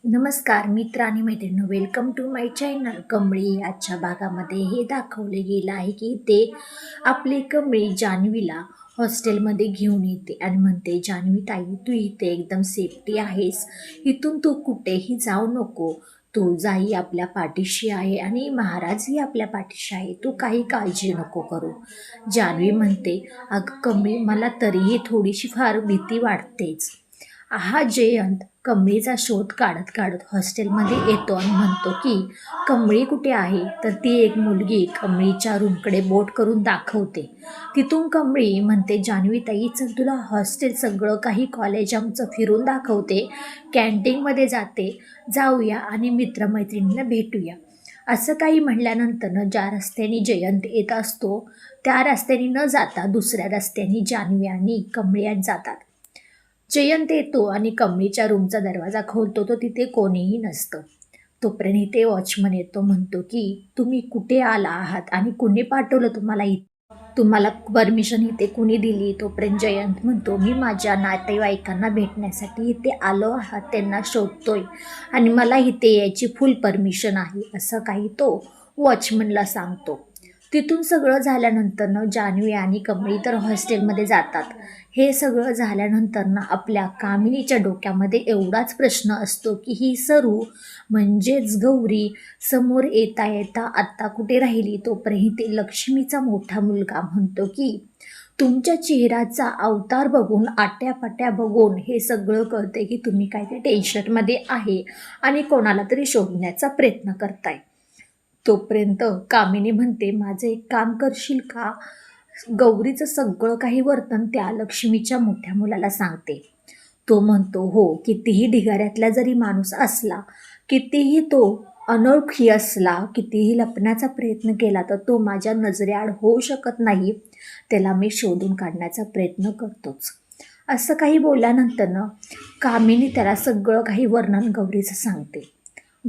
नमस्कार मित्र आणि मैत्रिणी, welcome to my channel. Kamali आजच्या भागामध्ये हे दाखवले गेलं आहे की ते आपली कमळी जान्हवीला हॉस्टेलमध्ये घेऊन येते आणि म्हणते, जान्हवी ताई, तू इथे एकदम सेफ्टी आहेस, इथून तू कुठेही जाऊ नको, तू जाई आपल्या पाठीशी आहे आणि महाराजही आपल्या पाठीशी आहे, तू काही काळजी नको करू. जान्हवी म्हणते, अगं कमळी, मला तरीही थोडीशी फार भीती वाटतेच. हा जयंत कमळीचा शोध काढत काढत हॉस्टेलमध्ये येतो आणि म्हणतो की कमळी कुठे आहे. तर ती एक मुलगी कमळीच्या रूमकडे बोट करून दाखवते. तिथून कमळी म्हणते, जान्हवी ताई, चल तुला हॉस्टेल सगळं काही कॉलेज आमचं फिरून दाखवते, कॅन्टीनमध्ये जाऊया आणि मित्रमैत्रिणींना भेटूया. असं काही म्हणल्यानंतर ज्या रस्त्याने जयंत येत असतो त्या रस्त्याने न जाता दुसऱ्या रस्त्याने जान्हवी आणि कमळी जातात. जयंत येतो आणि कमळीच्या रूमचा दरवाजा खोलतो, तो तिथे कोणीही नसतं. तोपर्यंत इथे वॉचमन येतो, म्हणतो की तुम्ही कुठे आला आहात आणि कुणी पाठवलं तुम्हाला तुम्हाला परमिशन इथे कुणी दिली. तोपर्यंत जयंत म्हणतो, मी माझ्या नातेवाईकांना भेटण्यासाठी इथे आलो आहात, त्यांना शोधतोय आणि मला इथे यायची फुल परमिशन आहे, असं काही तो वॉचमनला सांगतो. तिथून सगळं झाल्यानंतरनं जान्हवी आणि कमळी तर हॉस्टेलमध्ये जातात. हे सगळं झाल्यानंतरनं आपल्या कामिनीच्या डोक्यामध्ये एवढाच प्रश्न असतो की ही सरू म्हणजेच गौरी समोर येता येता आत्ता कुठे राहिली. तोपर्यंत लक्ष्मीचा मोठा मुलगा म्हणतो की तुमच्या चेहऱ्याचा अवतार बघून, आट्यापाट्या बघून हे सगळं कळते की तुम्ही काहीतरी टेन्शनमध्ये आहे आणि कोणाला तरी शोधण्याचा प्रयत्न करताय. तोपर्यंत कामिनी म्हणते, माझं एक काम करशील का. गौरीचं सगळं काही वर्तन त्या लक्ष्मीच्या मोठ्या मुलाला सांगते. तो म्हणतो, हो, कितीही ढिगाऱ्यातला जरी माणूस असला, कितीही तो अनोळखी असला, कितीही लपण्याचा प्रयत्न केला, तर तो माझ्या नजरेआड होऊ शकत नाही, त्याला मी शोधून काढण्याचा प्रयत्न करतोच. असं काही बोलल्यानंतरनं कामिनी त्याला सगळं काही वर्णन गौरीचं सांगते.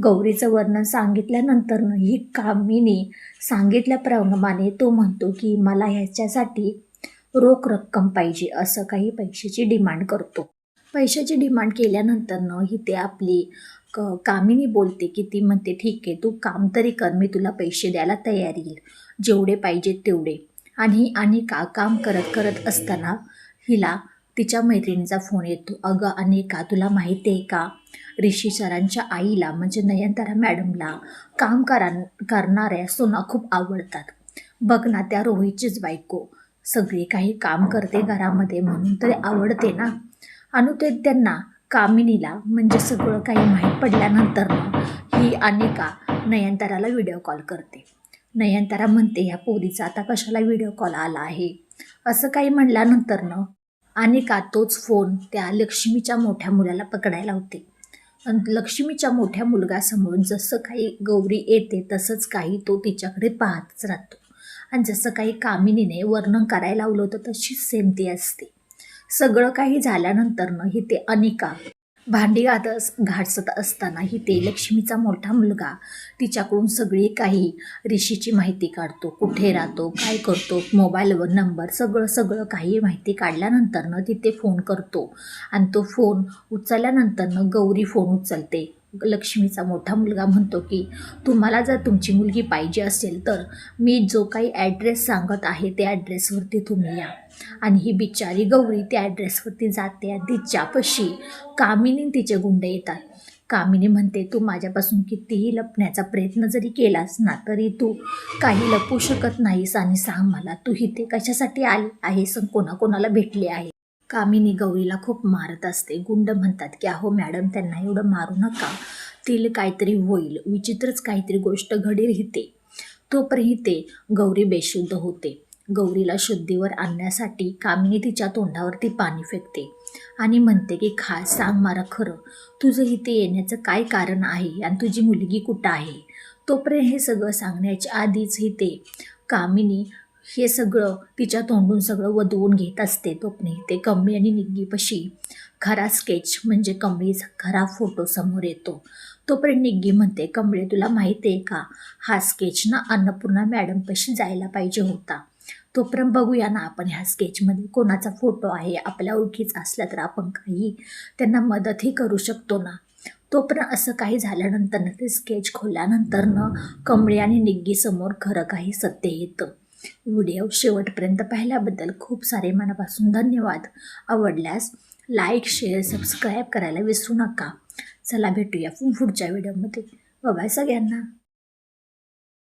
गौरीचं वर्णन सांगितल्यानंतरनं ही कामिनी सांगितल्याप्रमाणे तो म्हणतो की मला ह्याच्यासाठी रोख रक्कम पाहिजे, असं काही पैशाची डिमांड करतो. पैशाची डिमांड केल्यानंतरनं ही ते आपली कामिनी बोलते की ती म्हणते, ठीक आहे, तू काम तरी कर, मी तुला पैसे द्यायला तयार येईल, जेवढे पाहिजेत तेवढे. आणि काम करत करत असताना हिला तिच्या मैत्रिणीचा फोन येतो. अगं अनिका, तुला माहिती आहे का, ऋषी सरांच्या आईला म्हणजे नयनतारा मॅडमला काम करणाऱ्या सुना खूप आवडतात. बघ ना, त्या रोहितचीच बायको सगळे काही काम करते घरामध्ये म्हणून तरी आवडते ना. आणि ते त्यांना कामिनीला म्हणजे सगळं काही माहीत पडल्यानंतर ही अनिका नयनताराला व्हिडिओ कॉल करते. नयनतारा म्हणते, ह्या पोरीचा आता कशाला व्हिडिओ कॉल आला आहे. असं काही म्हणल्यानंतरनं अनिका तोच फोन त्या लक्ष्मीच्या मोठ्या मुलाला पकडायला होते. आणि लक्ष्मीच्या मोठ्या मुलगासमोर जसं काही गौरी येते तसंच काही तो तिच्याकडे पाहतच राहतो. आणि जसं काही कामिनीने वर्णन करायला लावलं होतं तशीच सेम ती असते. सगळं काही झाल्यानंतरनं ही ते अनिका भांडी घासत असताना ही ते लक्ष्मीचा मोठा मुलगा तिच्याकडून सगळी काही ऋषीची माहिती काढतो, कुठे राहतो, काय करतो, मोबाईलवर नंबर, सगळं काही माहिती काढल्यानंतरनं तिथे फोन करतो. आणि तो फोन उचलल्यानंतरनं गौरी फोन उचलते. लक्ष्मीचा मोठा मुलगा म्हणतो की तुम्हाला जर तुमची मुलगी पाहिजे असेल तर मी जो काही ॲड्रेस सांगत आहे त्या ॲड्रेसवरती तुम्ही या. आणि ही बिचारी गौरी त्या ॲड्रेसवरती जाते आणि तिच्यापाशी कामिनी तिचे गुंड येतात. कामिनी म्हणते, तू माझ्यापासून कितीही लपण्याचा प्रयत्न जरी केलास ना तरी तू काही लपू शकत नाहीस आणि सांग मला, तू इथे कशासाठी आली आहेस आणि कोणाकोणाला भेटली आहे. कामिनी गौरीला खूप मारत असते. गुंड म्हणतात की अहो मॅडम, त्यांना एवढं मारू नका, तिला काहीतरी होईल, विचित्रच काहीतरी गोष्ट घडेल इथे. तोपर्यंत ते गौरी बेशुद्ध होते. गौरीला शुद्धीवर आणण्यासाठी कामिनी तिच्या तोंडावरती पाणी फेकते आणि म्हणते की सांग मला खरं, तुझं इथे येण्याचं काय कारण आहे आणि तुझी मुलगी कुठं आहे. तोपर्यंत हे सगळं सांगण्याच्या आधीच इथे कामिनी हे सगळं तिच्या तोंडून सगळं वदवून घेत असते. तोपर्यंत ते कमळी आणि निग्गीपाशी खरा स्केच म्हणजे कमळीचा खरा फोटो समोर येतो. तोपर्यंत निग्गी म्हणते, कमळे, तुला माहिती आहे का, हा स्केच ना अन्नपूर्णा मॅडमपाशी जायला पाहिजे होता. तोपर्यंत बघूया ना आपण ह्या स्केचमध्ये कोणाचा फोटो आहे, आपल्या ओळखीचा असला तर आपण काही त्यांना मदतही करू शकतो ना. तो पण असं काही झाल्यानंतर ते स्केच खोलल्यानंतर कमळी आणि निग्गीसमोर खरं काही सत्य येतं. व्हिडिओ शेवटपर्यंत पाहिल्याबद्दल खूप सारे मनापासून धन्यवाद. आवडल्यास लाईक, शेअर, सबस्क्राईब करायला विसरू नका. चला भेटूया पुढच्या व्हिडिओमध्ये. बाय सगळ्यांना.